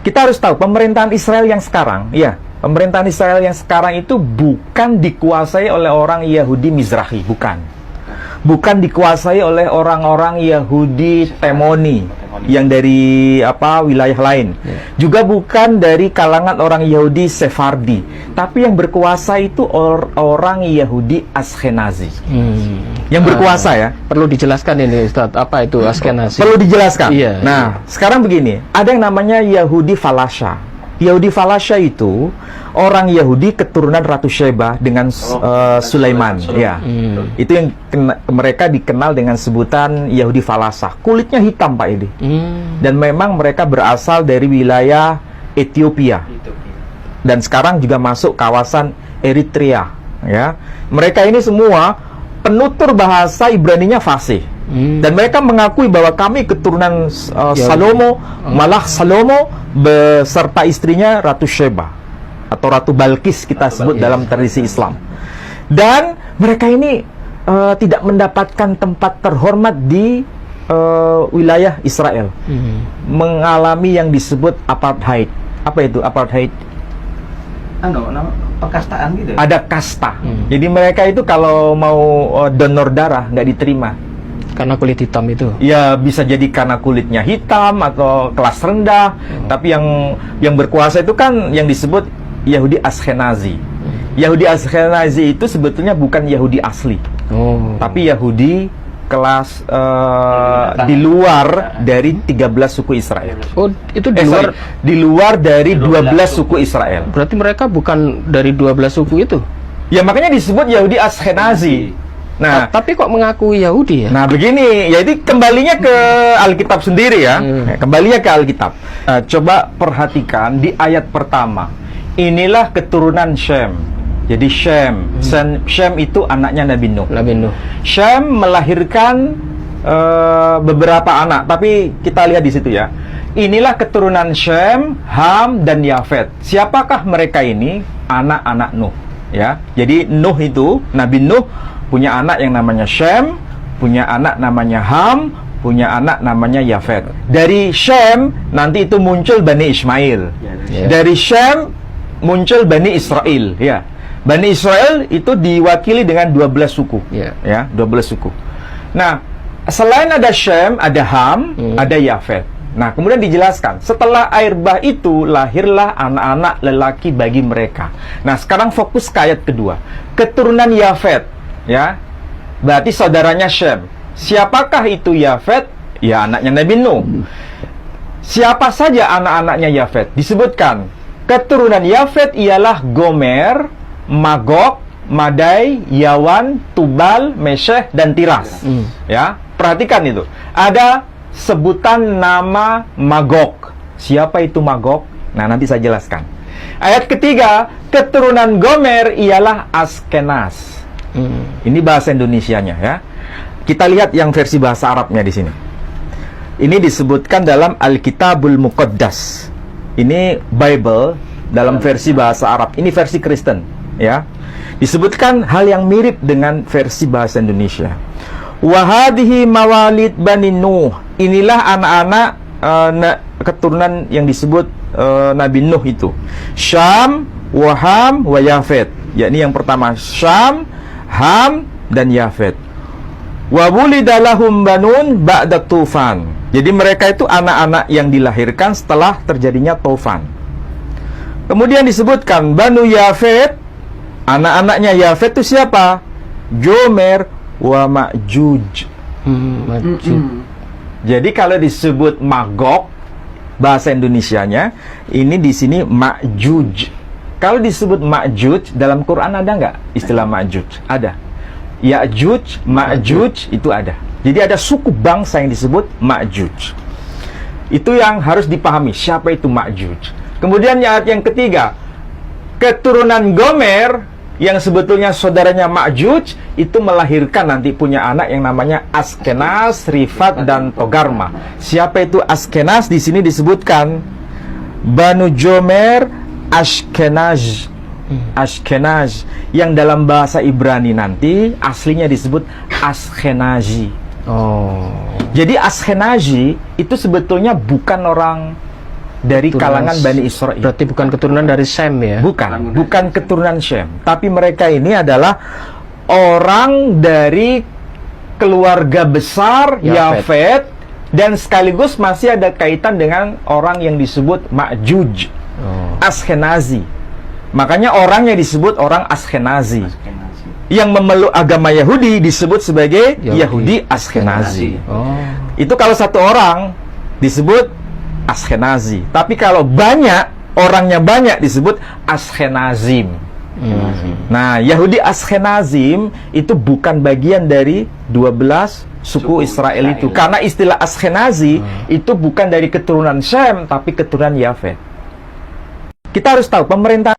kita harus tahu pemerintahan Israel yang sekarang, pemerintahan Israel yang sekarang itu bukan dikuasai oleh orang Yahudi Mizrahi, bukan dikuasai oleh orang-orang Yahudi Temoni yang dari wilayah lain, juga bukan dari kalangan orang Yahudi Sefardi, tapi yang berkuasa itu orang Yahudi Ashkenazi. Yang berkuasa ya. Perlu dijelaskan ini Ustaz, apa itu Ashkenazi? Perlu dijelaskan. Iya, nah, sekarang begini, ada yang namanya Yahudi Falasha. Yahudi Falasha itu orang Yahudi keturunan Ratu Sheba dengan Sulaiman. Itu yang mereka dikenal dengan sebutan Yahudi Falasha. Kulitnya hitam, Pak Edi. Dan memang mereka berasal dari wilayah Ethiopia. Dan sekarang juga masuk kawasan Eritrea. Ya, mereka ini semua penutur bahasa Ibraninya fasih. Dan mereka mengakui bahwa kami keturunan Salomo, malah Salomo beserta istrinya Ratu Sheba atau Ratu Balkis kita sebut dalam tradisi Islam. Dan mereka ini tidak mendapatkan tempat terhormat di wilayah Israel, mengalami yang disebut apartheid. Apa itu apartheid? Perkastaan gitu. Ada kasta. Jadi mereka itu kalau mau donor darah nggak diterima. Karena kulit hitam itu. Ya, bisa jadi karena kulitnya hitam atau kelas rendah. Tapi yang berkuasa itu kan yang disebut Yahudi Ashkenazi. Yahudi Ashkenazi itu sebetulnya bukan Yahudi asli. Tapi Yahudi kelas di luar dari 13 suku Israel. Oh, itu di luar di luar dari 12 suku Israel. Berarti mereka bukan dari 12 suku itu. Ya, makanya disebut Yahudi Ashkenazi. Nah, tapi kok mengakui Yahudi ya? Nah, begini, jadi kembalinya ke Alkitab sendiri ya. Kembalinya ke Alkitab. Coba perhatikan di ayat pertama. Inilah keturunan Shem. Jadi Shem itu anaknya Nabi Nuh. Shem melahirkan beberapa anak, tapi kita lihat di situ ya. Inilah keturunan Shem, Ham, dan Yafet. Siapakah mereka ini? Anak-anak Nuh. Ya, jadi Nuh itu, Nabi Nuh punya anak yang namanya Shem, punya anak namanya Ham, punya anak namanya Yafet. Dari Shem nanti itu muncul Bani Ismail. Dari Shem muncul Bani Israel. Ya, Bani Israel itu diwakili dengan 12 suku. Ya, 12 suku. Nah, selain ada Shem, ada Ham, ada Yafet. Nah, kemudian dijelaskan, setelah air bah itu lahirlah anak-anak lelaki bagi mereka. Nah, sekarang fokus ke ayat kedua. Keturunan Yafet, ya, berarti saudaranya Shem. Siapakah itu Yafet? Ya, anaknya Nabi Nuh. Siapa saja anak-anaknya Yafet? Disebutkan, keturunan Yafet ialah Gomer, Magog, Madai, Yawan, Tubal, Meshech, dan Tiras. Ya, perhatikan itu. Ada sebutan nama Magog. Siapa itu Magog? Nah, nanti saya jelaskan. Ayat ketiga, keturunan Gomer ialah Askenaz. Ini bahasa Indonesianya ya. Kita lihat yang versi bahasa Arabnya di sini. Ini disebutkan dalam Alkitabul Muqaddas. Ini Bible dalam versi bahasa Arab. Ini versi Kristen ya. Disebutkan hal yang mirip dengan versi bahasa Indonesia. Wahadihi mawalid Bani Nuh. Inilah anak-anak keturunan yang disebut Nabi Nuh itu. Syam, Waham, wa Yafet. Yakni yang pertama Syam, Ham, dan Yafet. Wa wulidalahum banun ba'da tufan. Jadi mereka itu anak-anak yang dilahirkan setelah terjadinya tufan. Kemudian disebutkan Banu Yafet. Anak-anaknya Yafet itu siapa? Jomer wa Ma'juj. Jadi kalau disebut Magog bahasa Indonesianya, ini di sini Ma'juj. Kalau disebut Ma'juj dalam Quran ada nggak istilah Ma'juj? Ada. Ya'juj, Ma'juj itu ada. Jadi ada suku bangsa yang disebut Ma'juj. Itu yang harus dipahami, siapa itu Ma'juj. Kemudian ayat yang ketiga, keturunan Gomer yang sebetulnya saudaranya Ma'juj itu melahirkan nanti punya anak yang namanya Askenaz, Rifat, dan Togarma. Siapa itu Askenaz? Di sini disebutkan Banu Jomer Ashkenaz. Ashkenaz yang dalam bahasa Ibrani nanti aslinya disebut Ashkenazi. Jadi Ashkenazi itu sebetulnya bukan orang dari Keturunan kalangan Bani Israel. Berarti bukan keturunan dari Sem ya? Bukan keturunan Shem, tapi mereka ini adalah orang dari keluarga besar Yafet, dan sekaligus masih ada kaitan dengan orang yang disebut Ma'juj, Askenazi. Makanya orang yang disebut orang Askenazi. Yang memeluk agama Yahudi disebut sebagai Yahudi Askenazi. Itu kalau satu orang disebut Askenazi. Tapi kalau orangnya banyak disebut Askenazim. Nah, Yahudi Askenazim itu bukan bagian dari 12 suku Israel itu. Karena istilah Askenazi itu bukan dari keturunan Shem, tapi keturunan Yafet. Kita harus tahu, pemerintahan